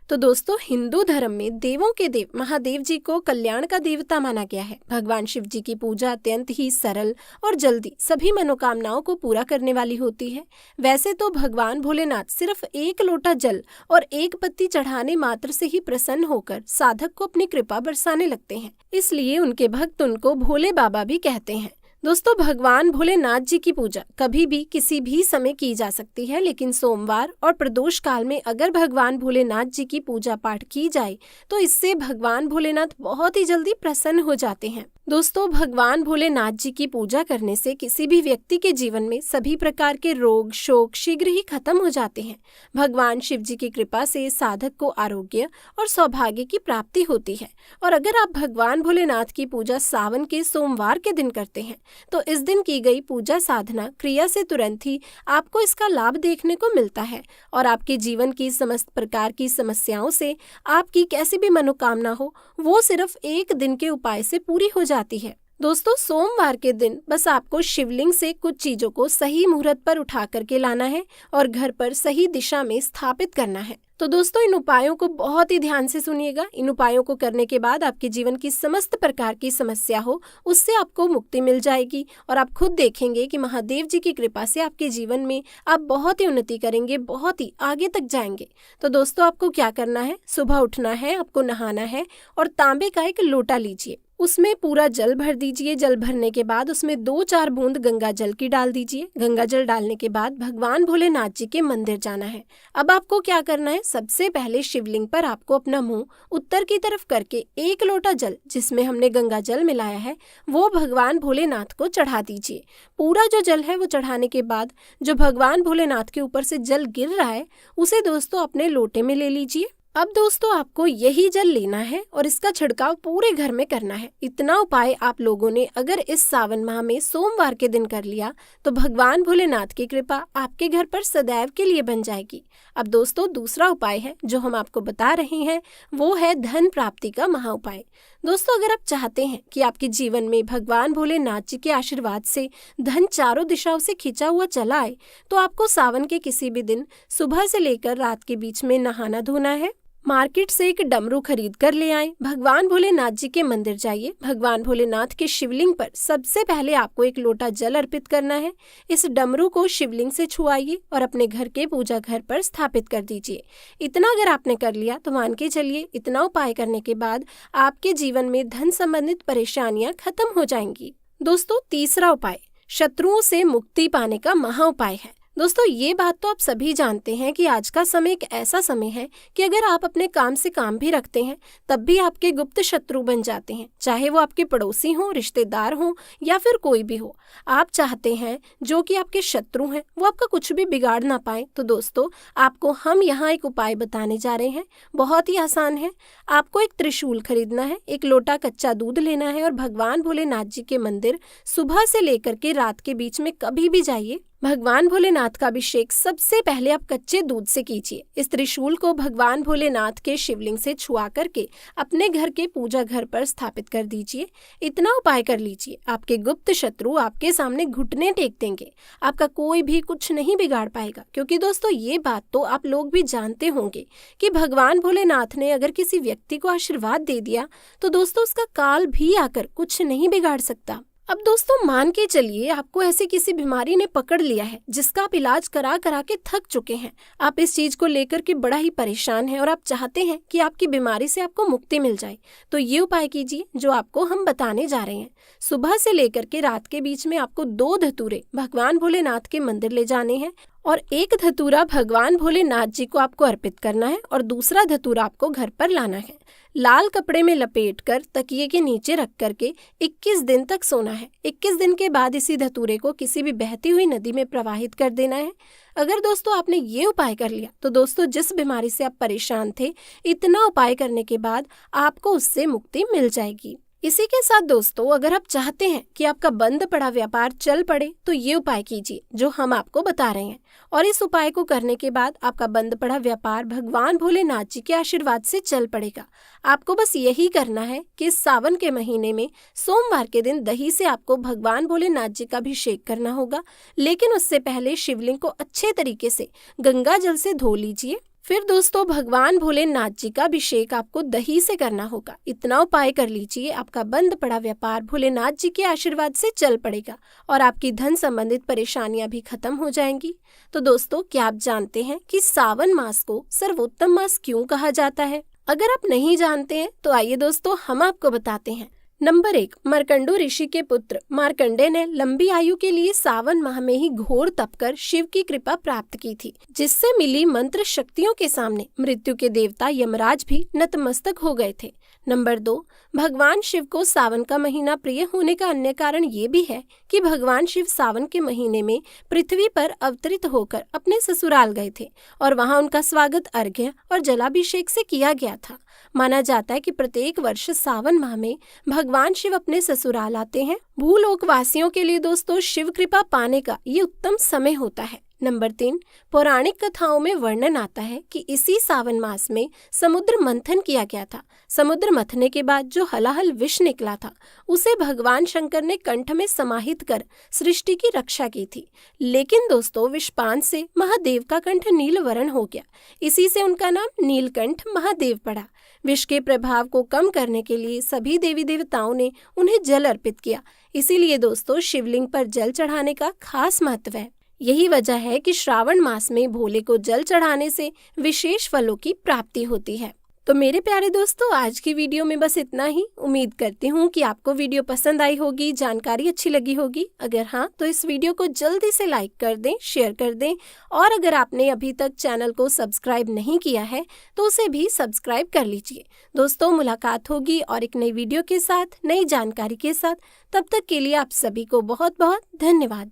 तो दोस्तों, हिंदू धर्म में देवों के देव महादेव जी को कल्याण का देवता माना गया है। भगवान शिव जी की पूजा अत्यंत ही सरल और जल्दी सभी मनोकामनाओं को पूरा करने वाली होती है। वैसे तो भगवान भोलेनाथ सिर्फ एक लोटा जल और एक पत्ती चढ़ाने मात्र से ही प्रसन्न होकर साधक को अपनी कृपा बरसाने लगते हैं, इसलिए उनके भक्त उनको भोले बाबा भी कहते हैं। दोस्तों, भगवान भोलेनाथ जी की पूजा कभी भी किसी भी समय की जा सकती है, लेकिन सोमवार और प्रदोष काल में अगर भगवान भोलेनाथ जी की पूजा पाठ की जाए तो इससे भगवान भोलेनाथ बहुत ही जल्दी प्रसन्न हो जाते हैं। दोस्तों, भगवान भोलेनाथ जी की पूजा करने से किसी भी व्यक्ति के जीवन में सभी प्रकार के रोग शोक शीघ्र ही खत्म हो जाते हैं। भगवान शिव जी की कृपा से साधक को आरोग्य और सौभाग्य की प्राप्ति होती है। और अगर आप भगवान भोलेनाथ की पूजा सावन के सोमवार के दिन करते हैं तो इस दिन की गई पूजा साधना क्रिया से तुरंत ही आपको इसका लाभ देखने को मिलता है और आपके जीवन की समस्त प्रकार की समस्याओं से आपकी कैसी भी मनोकामना हो वो सिर्फ एक दिन के उपाय से पूरी हो जाती है। दोस्तों, सोमवार के दिन बस आपको शिवलिंग से कुछ चीजों को सही मुहूर्त पर उठा करके लाना है और घर पर सही दिशा में स्थापित करना है। तो दोस्तों, इन उपायों को बहुत ही ध्यान से सुनिएगा। इन उपायों को करने के बाद आपके जीवन की समस्त प्रकार की समस्या हो उससे आपको मुक्ति मिल जाएगी और आप खुद देखेंगे कि महादेव जी की कृपा से आपके जीवन में आप बहुत ही उन्नति करेंगे, बहुत ही आगे तक जाएंगे। तो दोस्तों, आपको क्या करना है, सुबह उठना है, आपको नहाना है और तांबे का एक लोटा लीजिए, उसमें पूरा जल भर दीजिए। जल भरने के बाद उसमें 2-4 बूंद गंगा जल की डाल दीजिए। गंगा जल डालने के बाद भगवान भोलेनाथ जी के मंदिर जाना है। अब आपको क्या करना है, सबसे पहले शिवलिंग पर आपको अपना मुंह उत्तर की तरफ करके एक लोटा जल जिसमें हमने गंगा जल मिलाया है वो भगवान भोलेनाथ को चढ़ा दीजिए। पूरा जो जल है वो चढ़ाने के बाद जो भगवान भोलेनाथ के ऊपर से जल गिर रहा है उसे दोस्तों अपने लोटे में ले लीजिए। अब दोस्तों, आपको यही जल लेना है और इसका छिड़काव पूरे घर में करना है। इतना उपाय आप लोगों ने अगर इस सावन माह में सोमवार के दिन कर लिया तो भगवान भोलेनाथ की कृपा आपके घर पर सदैव के लिए बन जाएगी। अब दोस्तों, दूसरा उपाय है जो हम आपको बता रहे हैं वो है धन प्राप्ति का महा उपाय। दोस्तों, अगर आप चाहते हैं कि आपके जीवन में भगवान भोलेनाथ जी के आशीर्वाद से धन चारों दिशाओं से खींचा हुआ चला आए तो आपको सावन के किसी भी दिन सुबह से लेकर रात के बीच में नहाना धोना है। मार्केट से एक डमरू खरीद कर ले आए, भगवान भोलेनाथ जी के मंदिर जाइए। भगवान भोलेनाथ के शिवलिंग पर सबसे पहले आपको एक लोटा जल अर्पित करना है। इस डमरू को शिवलिंग से छुआइए और अपने घर के पूजा घर पर स्थापित कर दीजिए। इतना अगर आपने कर लिया तो मान के चलिए इतना उपाय करने के बाद आपके जीवन में धन संबंधित परेशानियां खत्म हो जाएंगी। दोस्तों, तीसरा उपाय शत्रुओं से मुक्ति पाने का महा उपाय है। दोस्तों, ये बात तो आप सभी जानते हैं कि आज का समय एक ऐसा समय है कि अगर आप अपने काम से काम भी रखते हैं तब भी आपके गुप्त शत्रु बन जाते हैं, चाहे वो आपके पड़ोसी हों, रिश्तेदार हों या फिर कोई भी हो। आप चाहते हैं जो कि आपके शत्रु हैं वो आपका कुछ भी बिगाड़ ना पाए। तो दोस्तों, आपको हम यहाँ एक उपाय बताने जा रहे हैं, बहुत ही आसान है। आपको एक त्रिशूल खरीदना है, एक लोटा कच्चा दूध लेना है और भगवान भोलेनाथ जी के मंदिर सुबह से लेकर के रात के बीच में कभी भी जाइए। भगवान भोलेनाथ का अभिषेक सबसे पहले आप कच्चे दूध से कीजिए। इस त्रिशूल को भगवान भोलेनाथ के शिवलिंग से छुआ करके अपने घर के पूजा घर पर स्थापित कर दीजिए। इतना उपाय कर लीजिए, आपके गुप्त शत्रु आपके सामने घुटने टेक देंगे, आपका कोई भी कुछ नहीं बिगाड़ पाएगा। क्योंकि दोस्तों, ये बात तो आप लोग भी जानते होंगे कि भगवान भोलेनाथ ने अगर किसी व्यक्ति को आशीर्वाद दे दिया तो दोस्तों उसका काल भी आकर कुछ नहीं बिगाड़ सकता। अब दोस्तों, मान के चलिए आपको ऐसी किसी बीमारी ने पकड़ लिया है जिसका आप इलाज करा करा के थक चुके हैं। आप इस चीज को लेकर के बड़ा ही परेशान हैं और आप चाहते हैं कि आपकी बीमारी से आपको मुक्ति मिल जाए। तो ये उपाय कीजिए जो आपको हम बताने जा रहे हैं। सुबह से लेकर के रात के बीच में आपको 2 धतूरे भगवान भोलेनाथ के मंदिर ले जाने हैं और एक धतूरा भगवान भोलेनाथ जी को आपको अर्पित करना है और दूसरा धतूरा आपको घर पर लाना है। लाल कपड़े में लपेटकर तकिए के नीचे रख करके 21 दिन तक सोना है। 21 दिन के बाद इसी धतूरे को किसी भी बहती हुई नदी में प्रवाहित कर देना है। अगर दोस्तों आपने ये उपाय कर लिया तो दोस्तों जिस बीमारी से आप परेशान थे, इतना उपाय करने के बाद आपको उससे मुक्ति मिल जाएगी। इसी के साथ दोस्तों, अगर आप चाहते हैं कि आपका बंद पड़ा व्यापार चल पड़े तो ये उपाय कीजिए जो हम आपको बता रहे हैं और इस उपाय को करने के बाद आपका बंद पड़ा व्यापार भगवान भोलेनाथ जी के आशीर्वाद से चल पड़ेगा। आपको बस यही करना है कि सावन के महीने में सोमवार के दिन दही से आपको भगवान भोलेनाथ जी का अभिषेक करना होगा, लेकिन उससे पहले शिवलिंग को अच्छे तरीके से गंगा जल से धो लीजिए। फिर दोस्तों भगवान भोलेनाथ जी का अभिषेक आपको दही से करना होगा। इतना उपाय कर लीजिए, आपका बंद पड़ा व्यापार भोलेनाथ जी के आशीर्वाद से चल पड़ेगा और आपकी धन संबंधित परेशानियां भी खत्म हो जाएंगी। तो दोस्तों क्या आप जानते हैं कि सावन मास को सर्वोत्तम मास क्यों कहा जाता है? अगर आप नहीं जानते हैं तो आइए दोस्तों हम आपको बताते हैं। नंबर 1, मार्कंडू ऋषि के पुत्र मार्कंडे ने लंबी आयु के लिए सावन माह में ही घोर तप कर शिव की कृपा प्राप्त की थी, जिससे मिली मंत्र शक्तियों के सामने मृत्यु के देवता यमराज भी नतमस्तक हो गए थे। नंबर 2, भगवान शिव को सावन का महीना प्रिय होने का अन्य कारण ये भी है कि भगवान शिव सावन के महीने में पृथ्वी पर अवतरित होकर अपने ससुराल गए थे और वहां उनका स्वागत अर्घ्य और जलाभिषेक से किया गया था। माना जाता है कि प्रत्येक वर्ष सावन माह में भगवान शिव अपने ससुराल आते हैं। भूलोक वासियों के लिए दोस्तों शिव कृपा पाने का ये उत्तम समय होता है। नंबर 3, पौराणिक कथाओं में वर्णन आता है कि इसी सावन मास में समुद्र मंथन किया गया था। समुद्र मंथने के बाद जो हलाहल विष निकला था उसे भगवान शंकर ने कंठ में समाहित कर सृष्टि की रक्षा की थी। लेकिन दोस्तों विषपान से महादेव का कंठ नील वर्ण हो गया, इसी से उनका नाम नीलकंठ महादेव पड़ा। विष के प्रभाव को कम करने के लिए सभी देवी देवताओं ने उन्हें जल अर्पित किया। इसीलिए दोस्तों शिवलिंग पर जल चढ़ाने का खास महत्व है। यही वजह है कि श्रावण मास में भोले को जल चढ़ाने से विशेष फलों की प्राप्ति होती है। तो मेरे प्यारे दोस्तों आज की वीडियो में बस इतना ही। उम्मीद करती हूँ कि आपको वीडियो पसंद आई होगी, जानकारी अच्छी लगी होगी। अगर हाँ तो इस वीडियो को जल्दी से लाइक कर दें, शेयर कर दें और अगर आपने अभी तक चैनल को सब्सक्राइब नहीं किया है तो उसे भी सब्सक्राइब कर लीजिए। दोस्तों मुलाकात होगी और एक नई वीडियो के साथ, नई जानकारी के साथ। तब तक के लिए आप सभी को बहुत बहुत धन्यवाद।